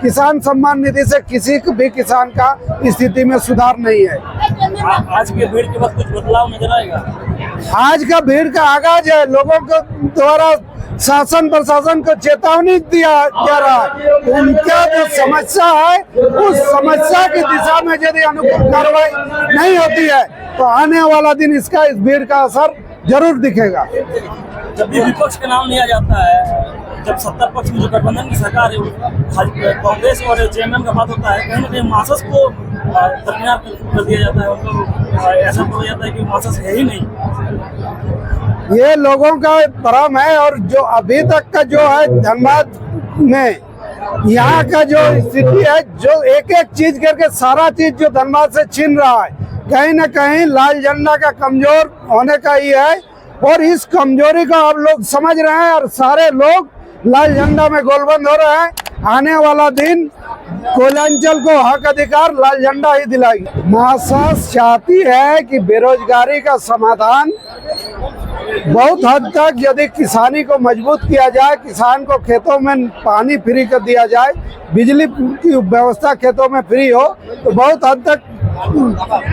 किसान सम्मान निधि से किसी भी किसान का स्थिति में सुधार नहीं है। आज के भीड़ के बाद कुछ बदलाव नजर आएगा? आज का भीड़ का आगाज है। लोगों को द्वारा शासन प्रशासन को चेतावनी दिया जा रहा है। उनका जो समस्या है उस समस्या की दिशा में यदि अनुकूल कार्रवाई नहीं होती है तो आने वाला दिन इस भीड़ का असर जरूर दिखेगा। जब भी विपक्ष का नाम लिया जाता है, जब सत्ता पक्ष में जो गठबंधन की सरकार है, कांग्रेस और जेएमएम का बात होता है, कहीं ना कहीं मार्क्सिस्ट को दरकिनार कर दिया जाता है। उनको ऐसा बोला जाता है कि मार्क्सिस्ट है ही नहीं। ये लोगों का भ्रम है। और जो अभी तक का जो है धनबाद में यहाँ का जो स्थिति है, जो एक एक चीज करके सारा चीज जो धनबाद से छीन रहा है, कहीं न कहीं लाल झंडा का कमजोर होने का ही है। और इस कमजोरी को आप लोग समझ रहे हैं और सारे लोग लाल झंडा में गोलबंद हो रहे हैं। आने वाला दिन कोयलांचल को हक अधिकार लाल झंडा ही दिलाएगी। मार्क्सिस्ट चाहती है कि बेरोजगारी का समाधान बहुत हद तक यदि किसानी को मजबूत किया जाए, किसान को खेतों में पानी फ्री कर दिया जाए, बिजली की व्यवस्था खेतों में फ्री हो, तो बहुत हद तक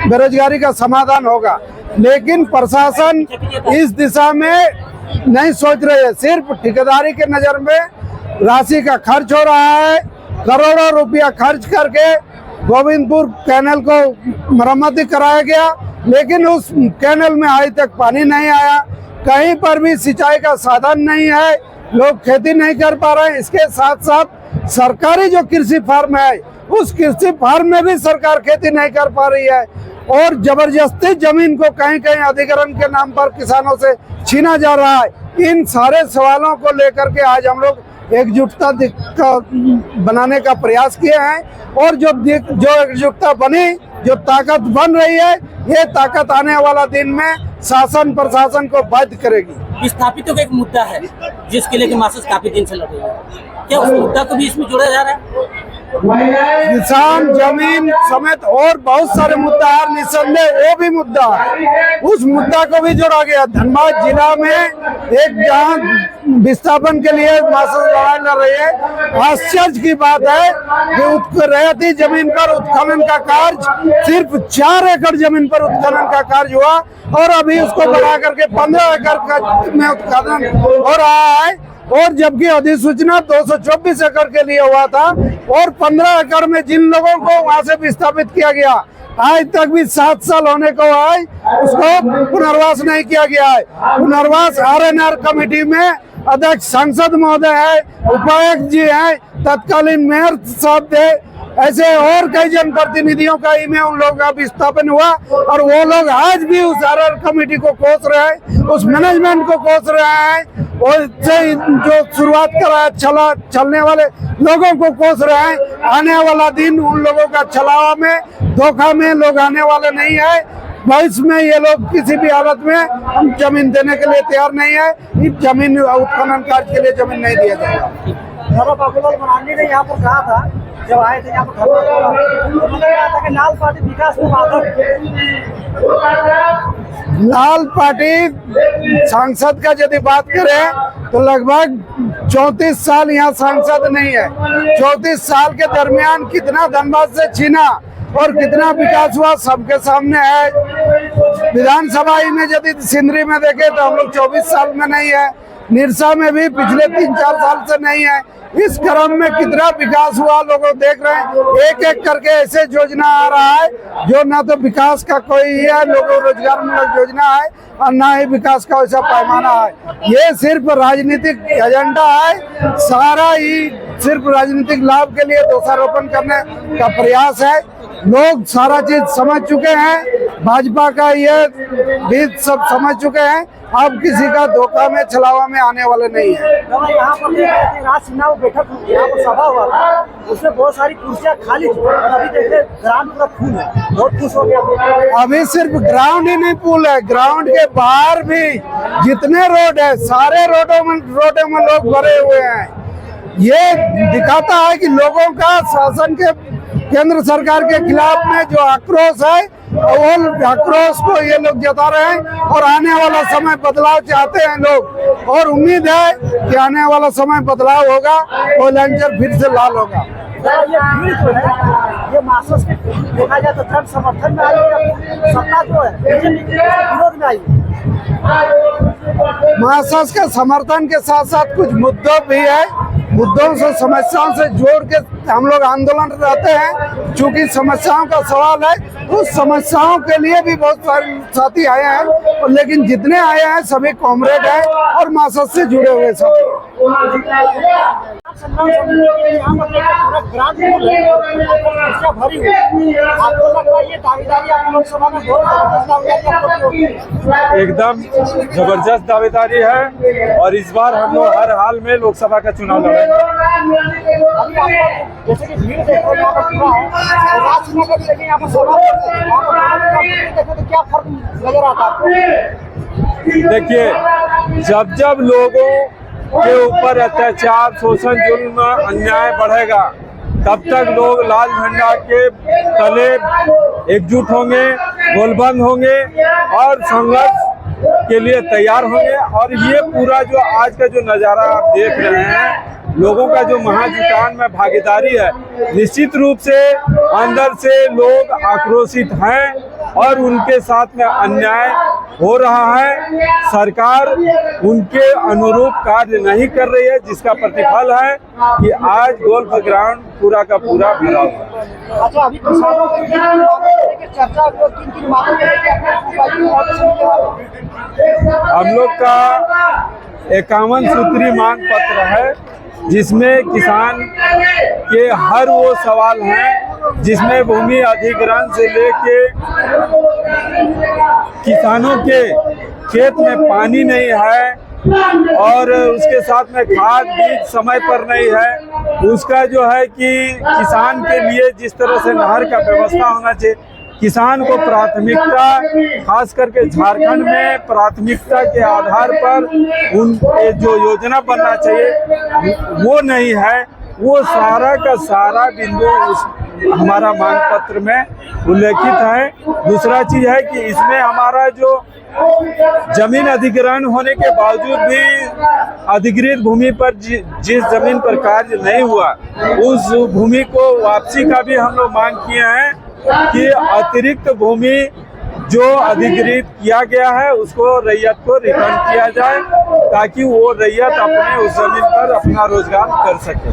बेरोजगारी का समाधान होगा। लेकिन प्रशासन इस दिशा में नहीं सोच रही है। सिर्फ ठेकेदारी के नजर में राशि का खर्च हो रहा है। करोड़ों रुपया खर्च करके गोविंदपुर कैनल को मरम्मत कराया गया, लेकिन उस कैनल में आज तक पानी नहीं आया। कहीं पर भी सिंचाई का साधन नहीं है, लोग खेती नहीं कर पा रहे हैं। इसके साथ साथ सरकारी जो कृषि फार्म है, उस कृषि फार्म में भी सरकार खेती नहीं कर पा रही है। और जबरदस्ती जमीन को कहीं कहीं अधिग्रहण के नाम पर किसानों से छीना जा रहा है। इन सारे सवालों को लेकर के आज हम लोग एकजुटता बनाने का प्रयास किए हैं। और जो एकजुटता बनी, जो ताकत बन रही है, ये ताकत आने वाला दिन में शासन प्रशासन को बाध्य करेगी। विस्थापितों का एक मुद्दा है जिसके लिए मार्क्सिस्ट काफी दिन से लड़ रही है, क्या उस मुद्दा को भी इसमें जोड़ा जा रहा है? किसान जमीन समेत और बहुत सारे मुद्दा है, निसंदेह वो भी मुद्दा है। उस मुद्दा को भी जोड़ा गया। धनबाद जिला में एक जहाँ विस्थापन के लिए मार्क्सिस्ट लड़ाई लड़ रही है। आश्चर्य की बात है कि रैयती जमीन पर उत्खनन का कार्य सिर्फ 4 एकड़ जमीन पर उत्खनन का कार्य हुआ और अभी उसको बढ़ा करके 15 एकड़ में उत्खनन हो रहा है। और जबकि अधिसूचना 224 एकड़ के लिए हुआ था और 15 एकड़ में जिन लोगों को वहां से विस्थापित किया गया, आज तक भी 7 साल होने को है, उसको पुनर्वास नहीं किया गया है। पुनर्वास आरएनआर कमेटी में अध्यक्ष सांसद महोदय है, उपायुक्त जी हैं, तत्कालीन मेयर साहब थे, ऐसे और कई जनप्रतिनिधियों का इनमें उन लोगों का विस्थापन हुआ। और वो लोग आज भी उस आरआर कमेटी को कोस रहे हैं, उस मैनेजमेंट को कोस रहे हैं, और जो शुरुआत करा चलने वाले लोगों को कोस रहे हैं। आने वाला दिन उन लोगों का छलावा में, धोखा में लोग आने वाले नहीं है। भविष्य में ये लोग किसी भी हालत में हम जमीन देने के लिए तैयार नहीं है। इस जमीन उत्खनन कार्य के लिए जमीन नहीं दिया जाएगा। बाबूलाल मरांडी ने यहाँ पर कहा था, जब आए थे यहाँ पर, उन्होंने कहा था कि लाल पार्टी विकास में बाधक है। लाल पार्टी सांसद का यदि बात करें तो लगभग 34 साल यहाँ सांसद नहीं है। 34 साल के दरमियान कितना धनबाद से छीना और कितना विकास हुआ सबके सामने है। विधानसभा में यदि सिंदरी में देखें तो हम लोग 24 साल में नहीं है, निरसा में भी पिछले 3-4 साल से नहीं है। इस क्रम में कितना विकास हुआ लोग देख रहे हैं। एक एक करके ऐसे योजना आ रहा है जो ना तो विकास का कोई है, लोगों रोजगार मूलक योजना है, और ना ही विकास का वैसा पैमाना है। ये सिर्फ राजनीतिक एजेंडा है, सारा ही सिर्फ राजनीतिक लाभ के लिए दोषारोपण करने का प्रयास है। लोग सारा चीज समझ चुके हैं, भाजपा का ये भी सब समझ चुके हैं। अब किसी का धोखा में छलावा में आने वाले नहीं है। यहाँ पर राज चुनाव बैठक यहाँ पर सभा हुआ था, उसमें बहुत सारी कुर्सियाँ खाली थी और अभी देखिए ग्राउंड पूरा फुल है, बहुत खुश हो गया। अभी सिर्फ ग्राउंड ही नहीं फुल है, ग्राउंड के बाहर भी जितने रोड है सारे रोडों में लोग भरे हुए हैं। ये दिखाता है कि लोगों का शासन के केंद्र सरकार के खिलाफ में जो आक्रोश है, वो आक्रोश को ये लोग जता रहे हैं। और आने वाला समय बदलाव चाहते हैं लोग, और उम्मीद है कि आने वाला समय बदलाव होगा, कोयलांचल फिर से लाल होगा। ये भीड़ जो है ये मार्क्सिस्ट के देखा जाए तो जन समर्थन में आई है, सत्ता जो है बीजेपी के विरोध में आई है। मार्क्सिस्ट के समर्थन के साथ साथ कुछ मुद्दों भी है, मुद्दों से समस्याओं से जोड़ के हम लोग आंदोलन रहते हैं। चूंकि समस्याओं का सवाल है, उस समस्याओं के लिए भी बहुत सारे साथी आए हैं, और लेकिन जितने आए हैं सभी कॉमरेड हैं और मार्क्सिस्ट से जुड़े हुए साथी। सम्मान समिति के यहाँ पर पूरा ग्रांट कुर्सियाँ भरी हुई, आपको लगता है ये दावेदारी आप लोकसभा में बहुत जबरदस्त दावेदारी होगी? एकदम जबरदस्त दावेदारी है और इस बार हम लोग हर हाल में लोकसभा का चुनाव लड़ेंगे। अभी आपको जैसे कि भीड़ देखो यहाँ पर पूरा है, और राजसीमा का भी लेकिन यहाँ पर सभा यहाँ पर देखो तो क्या फर्क नजर आता है आपको? देखिए, जब जब लोगों के ऊपर अत्याचार, शोषण, जुल्म, अन्याय बढ़ेगा, तब तक लोग लाल झंडा के तले एकजुट होंगे, गोलबंद होंगे और संघर्ष के लिए तैयार होंगे। और ये पूरा जो आज का जो नज़ारा आप देख रहे हैं, लोगों का जो महाजुटान में भागीदारी है, निश्चित रूप से अंदर से लोग आक्रोशित हैं और उनके साथ में अन्याय हो रहा है। सरकार उनके अनुरूप कार्य नहीं कर रही है, जिसका प्रतिफल है कि आज गोल्फ ग्राउंड पूरा का पूरा भरा हुआ है। अच्छा, अभी किसानों की चर्चा किन मांगों को हम लोग का 51 सूत्री मांग पत्र है, जिसमें किसान के हर वो सवाल हैं जिसमें भूमि अधिग्रहण से लेके किसानों के खेत में पानी नहीं है और उसके साथ में खाद बीज समय पर नहीं है, उसका जो है कि किसान के लिए जिस तरह से नहर का व्यवस्था होना चाहिए, किसान को प्राथमिकता, खास करके झारखंड में प्राथमिकता के आधार पर उन जो योजना बनना चाहिए वो नहीं है। वो सारा का सारा बिंदु उस हमारा मांग पत्र में उल्लेखित है। दूसरा चीज है कि इसमें हमारा जो जमीन अधिग्रहण होने के बावजूद भी अधिकृत भूमि पर जिस जमीन पर कार्य नहीं हुआ, उस भूमि को वापसी का भी हम लोग मांग किए हैं कि अतिरिक्त भूमि जो अधिकृत किया गया है उसको रैयत को रिटर्न किया जाए, ताकि वो रैयत अपने उस जमीन पर अपना रोजगार कर सके।